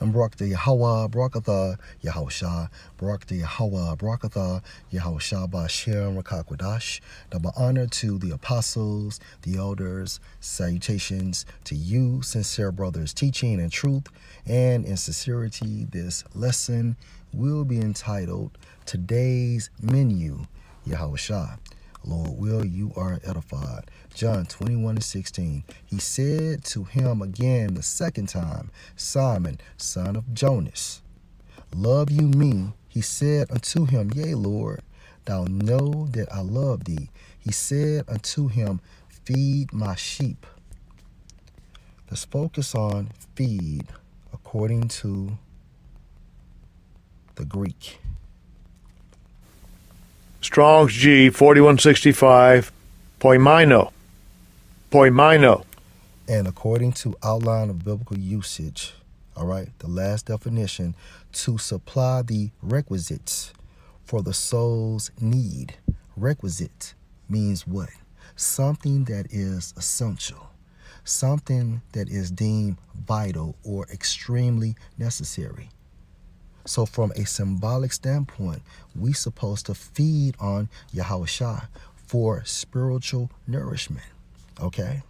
And Barak the Yahweh, Barakatha, Yahawashai, Barak the Yahweh, Barakatha, Yahawashai, Ba'ashem, Rakakwadash. Double honor to the apostles, the elders, salutations to you, sincere brothers, teaching and truth. And in sincerity, this lesson will be entitled Today's Menu, Yahawashai. Lord, will you are edified. John 21:16. He said to him again the second time, Simon, son of Jonas, love you me? He said unto him, Yea, Lord, thou know that I love thee. He said unto him, Feed my sheep. Let's focus on feed according to the Greek. Strong's G 4165, poimino. And according to outline of biblical usage, all right, the last definition, to supply the requisites for the soul's need. Requisite means what? Something that is essential, something that is deemed vital or extremely necessary. So from a symbolic standpoint, we supposed to feed on Yahawashai for spiritual nourishment, okay?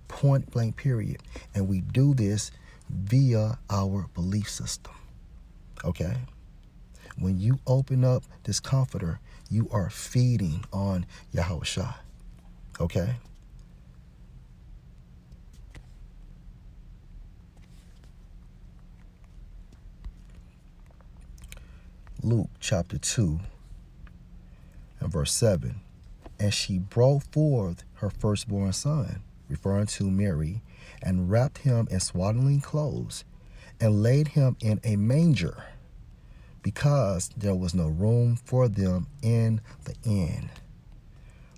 Point blank period. And we do this via our belief system, okay? When you open up this comforter, you are feeding on Yahawashai, okay? Luke chapter 2 and verse 7. And she brought forth her firstborn son, referring to Mary, and wrapped him in swaddling clothes, and laid him in a manger, because there was no room for them in the inn.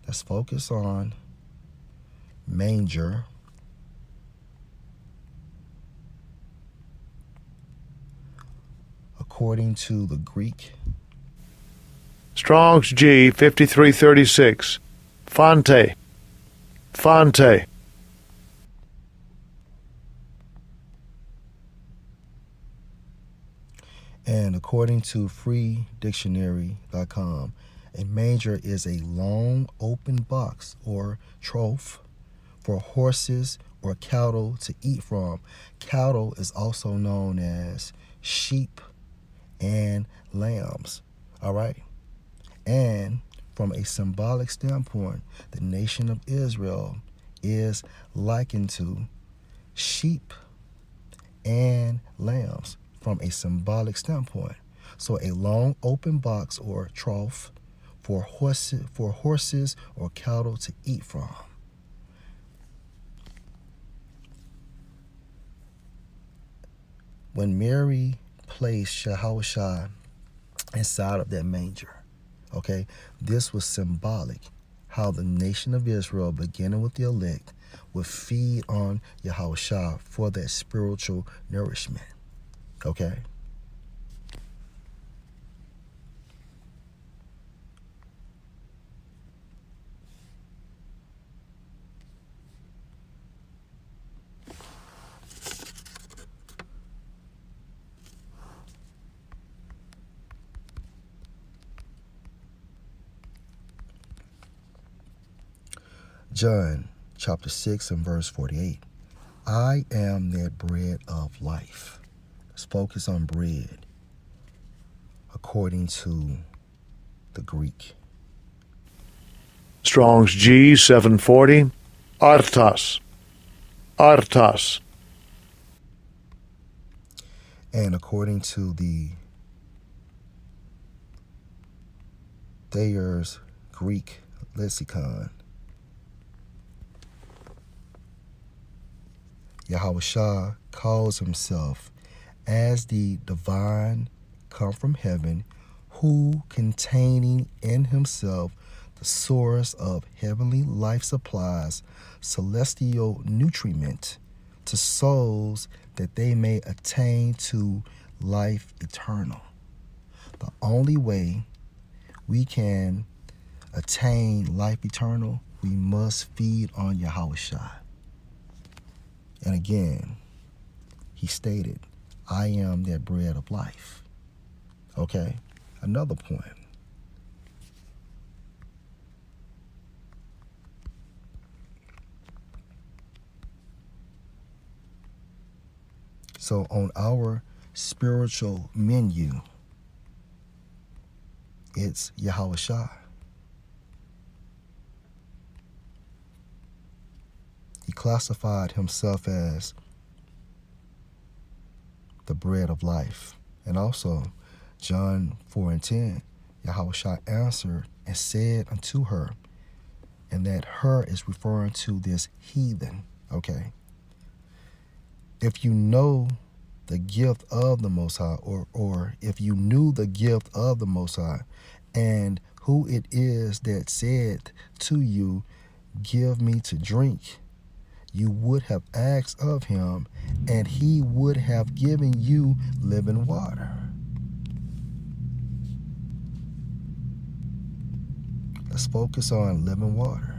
Let's focus on manger. According to the Greek. Strong's G 5336, fonte. And according to freedictionary.com, a manger is a long open box or trough for horses or cattle to eat from. Cattle is also known as sheep and lambs, all right? And from a symbolic standpoint, the nation of Israel is likened to sheep and lambs from a symbolic standpoint. So a long open box or trough for horses or cattle to eat from. When Mary placed Yahawashai inside of that manger, okay, this was symbolic how the nation of Israel, beginning with the elect, would feed on Yahawashai for that spiritual nourishment, okay? John chapter 6 and verse 48. I am that bread of life. Let's focus on bread according to the Greek. Strong's G 740, artos. And according to the Thayer's Greek lexicon, Yahawashai calls himself as the divine come from heaven, who containing in himself the source of heavenly life supplies celestial nutriment to souls that they may attain to life eternal. The only way we can attain life eternal, we must feed on Yahawashai. And again, he stated, I am that bread of life. Okay, another point. So on our spiritual menu, it's YAHAWASHI. He classified himself as the bread of life. And also, John 4:10, YAHAWASHI answered and said unto her, and that her is referring to this heathen, okay? If you know the gift of the Most High, or if you knew the gift of the Most High, and who it is that said to you, give me to drink, you would have asked of him, and he would have given you living water. Let's focus on living water.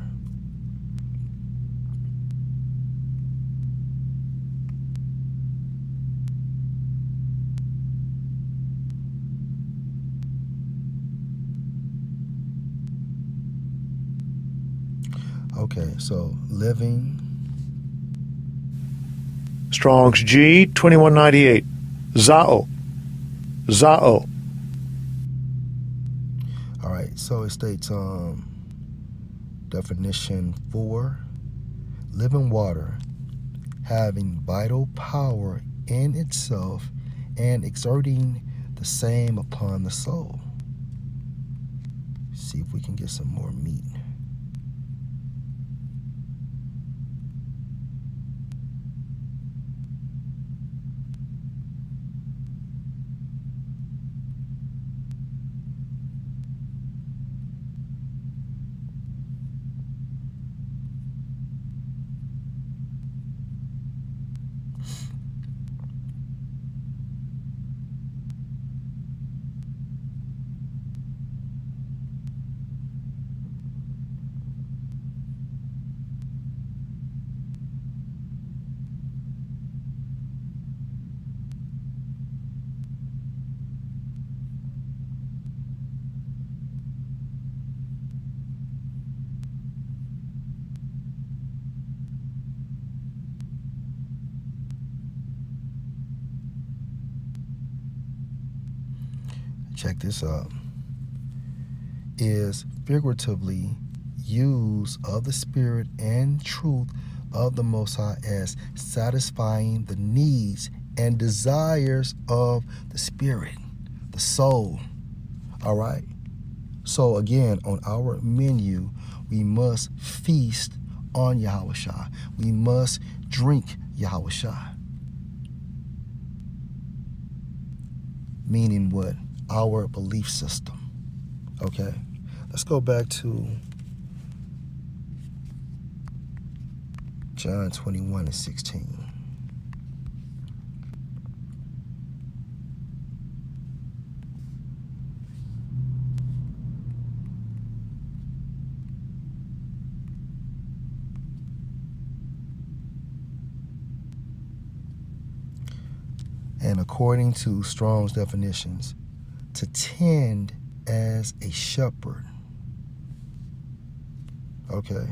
Okay, so living. Strong's G 2198. Zao. Zao. All right, so it states definition 4, living water, having vital power in itself and exerting the same upon the soul. See if we can get some more meat. Check this out. Is figuratively use of the spirit and truth of the Most High as satisfying the needs and desires of the spirit, the soul. All right. So again, on our menu, we must feast on YAHAWASHI. We must drink YAHAWASHI. Meaning what? Our belief system. Okay. Let's go back to John 21:16. And according to Strong's definitions, to tend as a shepherd. Okay.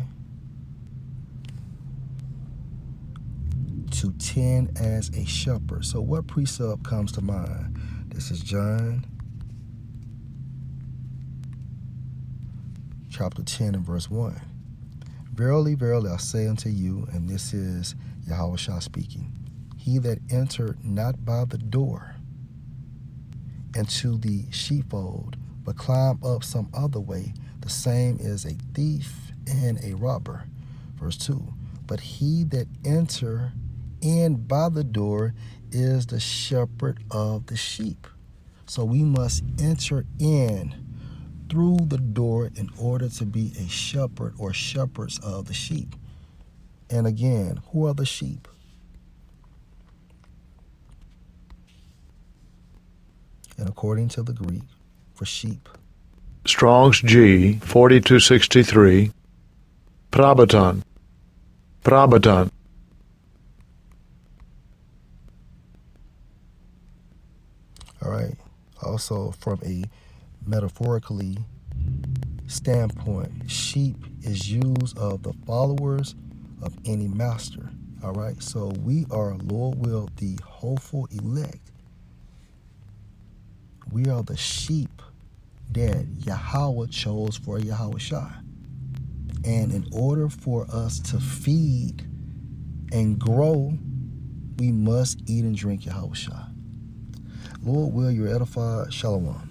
To tend as a shepherd. So what precept comes to mind? This is John chapter 10 and verse 1. Verily, verily, I say unto you, and this is YAHAWASHI speaking, he that entered not by the door into the sheepfold, but climb up some other way, the same is a thief and a robber. Verse 2, but he that enter in by the door is the shepherd of the sheep. So we must enter in through the door in order to be a shepherd or shepherds of the sheep. And again, who are the sheep? And according to the Greek, for sheep. Strong's G 4263. Prabaton. Prabaton. All right. Also, from a metaphorically standpoint, sheep is used of the followers of any master. All right. So we are, Lord will, the hopeful elect. We are the sheep that Yahweh chose for YAHAWASHI. And in order for us to feed and grow, we must eat and drink YAHAWASHI. Lord will, you're edified. Shalom.